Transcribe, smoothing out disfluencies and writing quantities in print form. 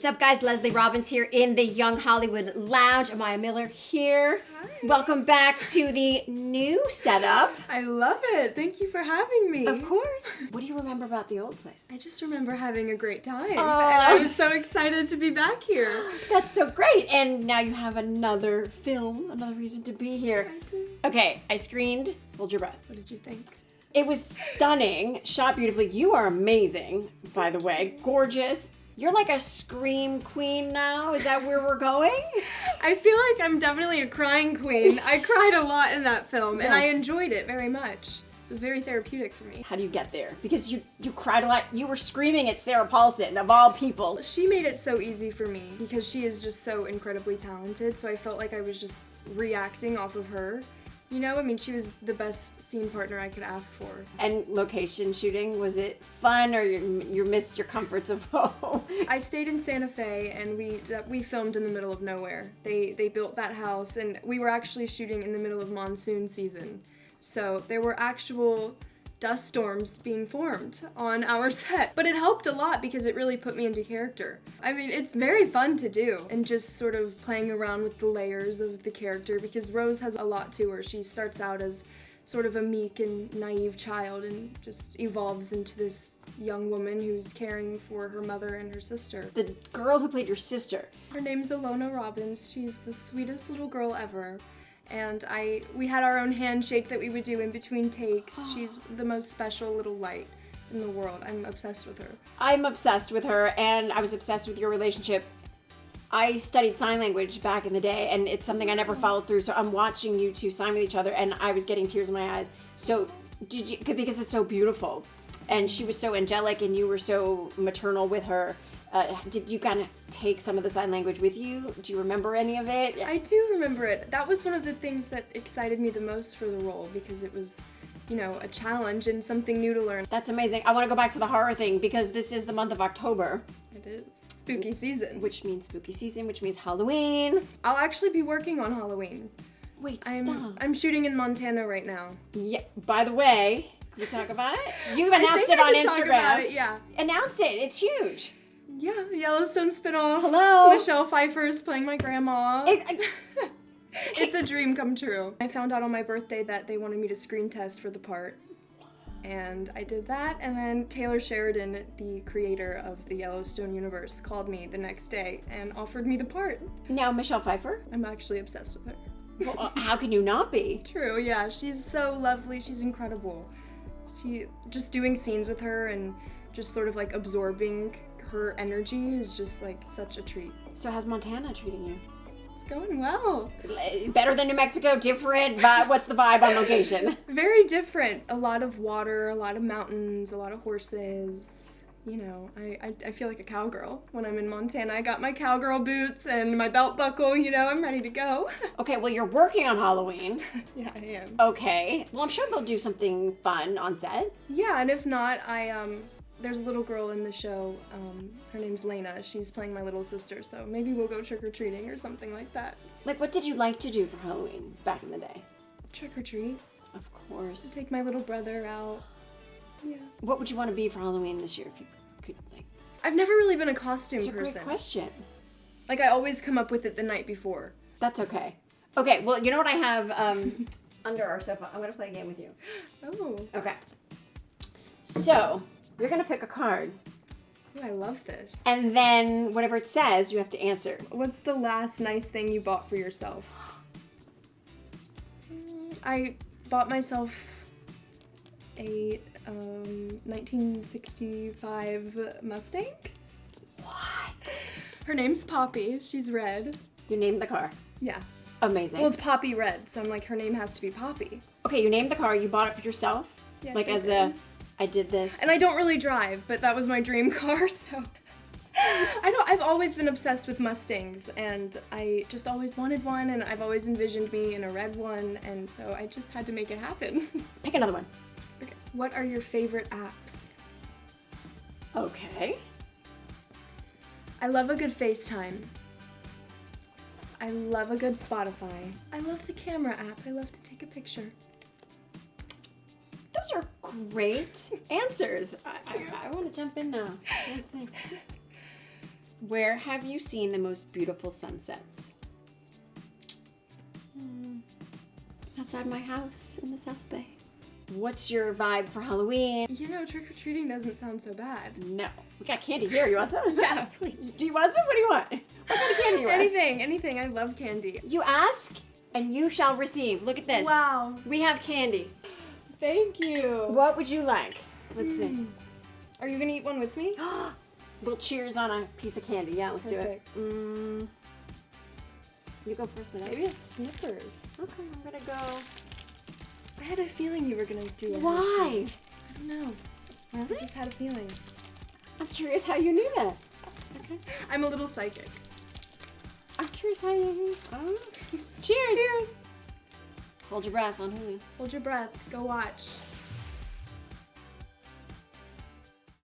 What's up, guys? Leslie Robbins here in the Young Hollywood Lounge. Amiah Miller here. Hi. Welcome back to the new setup. I love it. Thank you for having me. Of course. What do you remember about the old place? I just remember having a great time. Oh. And I was so excited to be back here. That's so great. And now you have another film, another reason to be here. I did. Okay, I screened. Hold your breath. What did you think? It was stunning, shot beautifully. You are amazing, by the way. Gorgeous. You're like a scream queen now. Is that where we're going? I feel like I'm definitely a crying queen. I cried a lot in that film, and I Yes. enjoyed it very much. It was very therapeutic for me. How do you get there? Because you cried a lot. You were screaming at Sarah Paulson, of all people. She made it so easy for me because she is just so incredibly talented, so I felt like I was just reacting off of her. You know, I mean, she was the best scene partner I could ask for. And location shooting, was it fun, or you missed your comforts of home? I stayed in Santa Fe, and we filmed in the middle of nowhere. They built that house, and we were actually shooting in the middle of monsoon season. So there were actual dust storms being formed on our set. But it helped a lot because it really put me into character. I mean, it's very fun to do, and just sort of playing around with the layers of the character, because Rose has a lot to her. She starts out as sort of a meek and naive child and just evolves into this young woman who's caring for her mother and her sister. The girl who played your sister. Her name's Alona Robbins. She's the sweetest little girl ever. And we had our own handshake that we would do in between takes. She's the most special little light in the world. I'm obsessed with her. I'm obsessed with her, and I was obsessed with your relationship. I studied sign language back in the day, and it's something I never followed through, so I'm watching you two sign with each other, and I was getting tears in my eyes. So, because it's so beautiful, and she was so angelic, and you were so maternal with her. Did you kind of take some of the sign language with you? Do you remember any of it? I do remember it. That was one of the things that excited me the most for the role, because it was, you know, a challenge and something new to learn. That's amazing. I want to go back to the horror thing, because this is the month of October. It is spooky season. Which means spooky season, which means Halloween. I'll actually be working on Halloween. Wait, stop. I'm shooting in Montana right now. Yeah, by the way, can we talk about it? You I announced think it on I can Instagram. talk about it, yeah. Announce it. It's huge. Yeah, Yellowstone Spinoff. Hello. Michelle Pfeiffer is playing my grandma. It's a dream come true. I found out on my birthday that they wanted me to screen test for the part. And I did that, and then Taylor Sheridan, the creator of the Yellowstone universe, called me the next day and offered me the part. Now, Michelle Pfeiffer? I'm actually obsessed with her. Well, how can you not be? True, yeah, she's so lovely, she's incredible. Just doing scenes with her and just sort of like absorbing her energy is just like such a treat. So how's Montana treating you? It's going well. Better than New Mexico? Different? Vibe? What's the vibe on location? Very different. A lot of water, a lot of mountains, a lot of horses. You know, I feel like a cowgirl when I'm in Montana. I got my cowgirl boots and my belt buckle, you know, I'm ready to go. Okay, well, you're working on Halloween. Yeah, I am. Okay. Well, I'm sure they'll do something fun on set. Yeah, and if not, there's a little girl in the show, her name's Lena. She's playing my little sister, so maybe we'll go trick-or-treating or something like that. Like, what did you like to do for Halloween back in the day? Trick-or-treat. Of course. Take my little brother out. Yeah. What would you want to be for Halloween this year if you could, like... I've never really been a costume It's a person. great question. Like, I always come up with it the night before. That's okay. Okay, well, you know what I have under our sofa? I'm going to play a game with you. Oh. Okay. So, you're going to pick a card. Ooh, I love this. And then whatever it says, you have to answer. What's the last nice thing you bought for yourself? I bought myself a 1965 Mustang. What? Her name's Poppy. She's red. You named the car. Yeah. Amazing. Well, it's Poppy Red, so I'm like, her name has to be Poppy. Okay, you named the car. You bought it for yourself? Yes, like I as did. I did this. And I don't really drive, but that was my dream car, so... I've always been obsessed with Mustangs, and I just always wanted one, and I've always envisioned me in a red one, and so I just had to make it happen. Pick another one. Okay. What are your favorite apps? Okay. I love a good FaceTime. I love a good Spotify. I love the camera app. I love to take a picture. Those are great answers. I want to jump in now. Let's see. Where have you seen the most beautiful sunsets? Outside my house in the South Bay. What's your vibe for Halloween? You know, trick-or-treating doesn't sound so bad. No. We got candy here. You want some? Yeah, please. Do you want some? What do you want? What kind of candy do you want? Anything. I love candy. You ask and you shall receive. Look at this. Wow. We have candy. Thank you. What would you like? Let's see. Are you gonna eat one with me? We'll cheers on a piece of candy. Yeah, let's Perfect. do it. You go first, Madison. Maybe a Snickers. Okay, I'm gonna go. I had a feeling you were gonna do it. Why? I don't know. I just had a feeling. I'm curious how you knew that. Okay. I'm a little psychic. I'm curious how you knew. Cheers. Cheers. Hold your breath on Hulu. Hold your breath. Go watch.